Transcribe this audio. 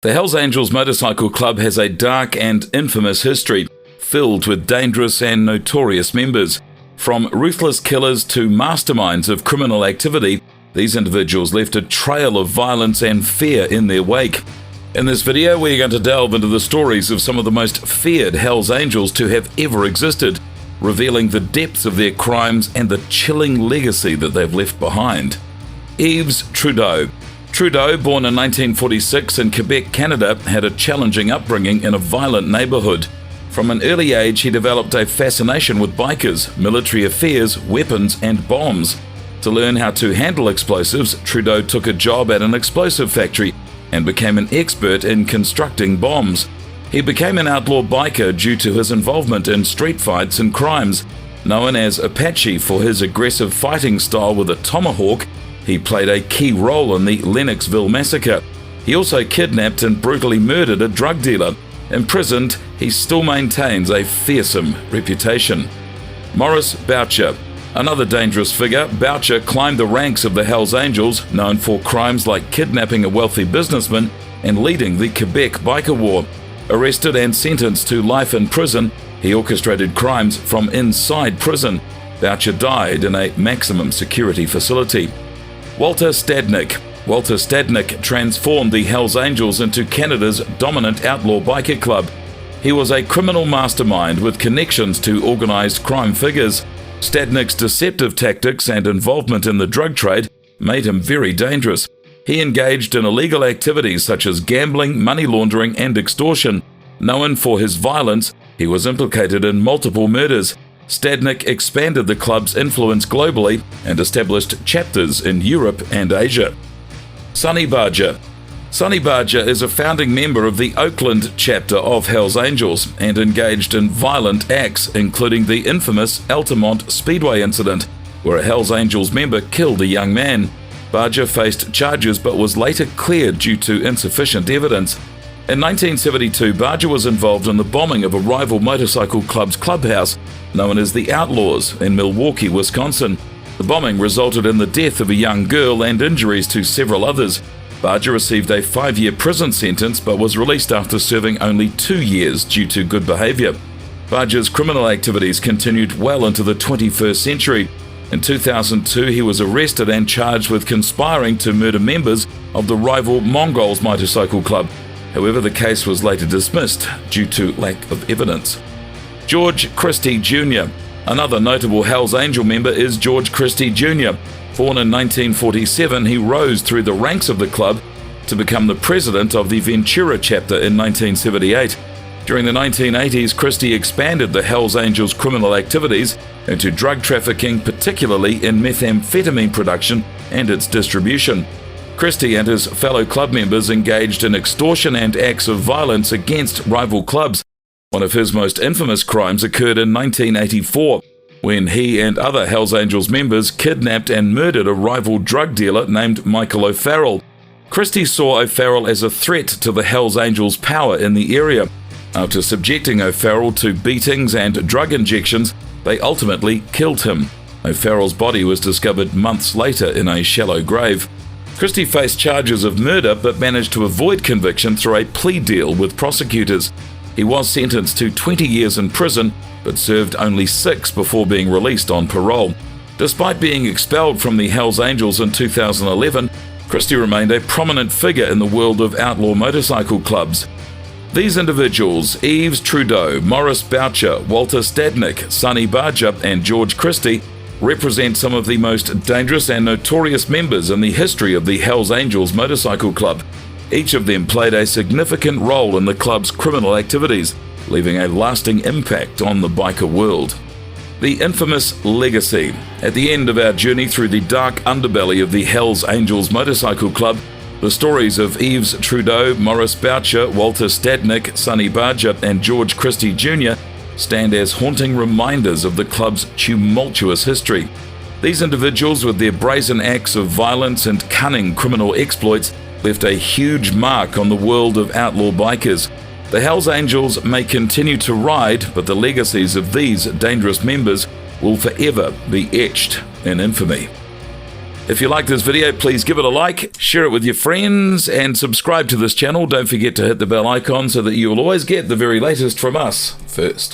The Hells Angels Motorcycle Club has a dark and infamous history, filled with dangerous and notorious members. From ruthless killers to masterminds of criminal activity, these individuals left a trail of violence and fear in their wake. In this video, we're going to delve into the stories of some of the most feared Hells Angels to have ever existed, revealing the depths of their crimes and the chilling legacy that they've left behind. Yves Trudeau. Trudeau, born in 1946 in Quebec, Canada, had a challenging upbringing in a violent neighborhood. From an early age, he developed a fascination with bikers, military affairs, weapons, and bombs. To learn how to handle explosives, Trudeau took a job at an explosive factory and became an expert in constructing bombs. He became an outlaw biker due to his involvement in street fights and crimes. Known as Apache for his aggressive fighting style with a tomahawk, he played a key role in the Lennoxville Massacre. He also kidnapped and brutally murdered a drug dealer. Imprisoned, he still maintains a fearsome reputation. Maurice Boucher. Another dangerous figure, Boucher climbed the ranks of the Hells Angels, known for crimes like kidnapping a wealthy businessman and leading the Quebec biker war. Arrested and sentenced to life in prison, he orchestrated crimes from inside prison. Boucher died in a maximum security facility. Walter Stadnick. Walter Stadnick transformed the Hells Angels into Canada's dominant outlaw biker club. He was a criminal mastermind with connections to organized crime figures. Stadnick's deceptive tactics and involvement in the drug trade made him very dangerous. He engaged in illegal activities such as gambling, money laundering, and extortion. Known for his violence, he was implicated in multiple murders. Stadnick expanded the club's influence globally and established chapters in Europe and Asia. Sonny Barger. Sonny Barger is a founding member of the Oakland chapter of Hells Angels and engaged in violent acts, including the infamous Altamont Speedway incident, where a Hells Angels member killed a young man. Barger faced charges but was later cleared due to insufficient evidence. In 1972, Barger was involved in the bombing of a rival motorcycle club's clubhouse, known as the Outlaws, in Milwaukee, Wisconsin. The bombing resulted in the death of a young girl and injuries to several others. Barger received a 5-year prison sentence but was released after serving only 2 years due to good behavior. Barger's criminal activities continued well into the 21st century. In 2002, he was arrested and charged with conspiring to murder members of the rival Mongols Motorcycle Club. However, the case was later dismissed due to lack of evidence. George Christie Jr. Another notable Hells Angel member is George Christie Jr. Born in 1947, he rose through the ranks of the club to become the president of the Ventura chapter in 1978. During the 1980s, Christie expanded the Hells Angels' criminal activities into drug trafficking, particularly in methamphetamine production and its distribution. Christie and his fellow club members engaged in extortion and acts of violence against rival clubs. One of his most infamous crimes occurred in 1984, when he and other Hells Angels members kidnapped and murdered a rival drug dealer named Michael O'Farrell. Christie saw O'Farrell as a threat to the Hells Angels' power in the area. After subjecting O'Farrell to beatings and drug injections, they ultimately killed him. O'Farrell's body was discovered months later in a shallow grave. Christie faced charges of murder but managed to avoid conviction through a plea deal with prosecutors. He was sentenced to 20 years in prison but served only 6 before being released on parole. Despite being expelled from the Hells Angels in 2011, Christie remained a prominent figure in the world of outlaw motorcycle clubs. These individuals, Yves Trudeau, Maurice Boucher, Walter Stadnick, Sonny Barger, and George Christie, represent some of the most dangerous and notorious members in the history of the Hells Angels Motorcycle Club. Each of them played a significant role in the club's criminal activities, leaving a lasting impact on the biker world. The infamous legacy. At the end of our journey through the dark underbelly of the Hells Angels Motorcycle Club, the stories of Yves Trudeau, Maurice Boucher, Walter Stadnick, Sonny Barger, and George Christie Jr. stand as haunting reminders of the club's tumultuous history. These individuals, with their brazen acts of violence and cunning criminal exploits, left a huge mark on the world of outlaw bikers. The Hells Angels may continue to ride, but the legacies of these dangerous members will forever be etched in infamy. If you like this video, please give it a like, share it with your friends, and subscribe to this channel. Don't forget to hit the bell icon so that you will always get the very latest from us first.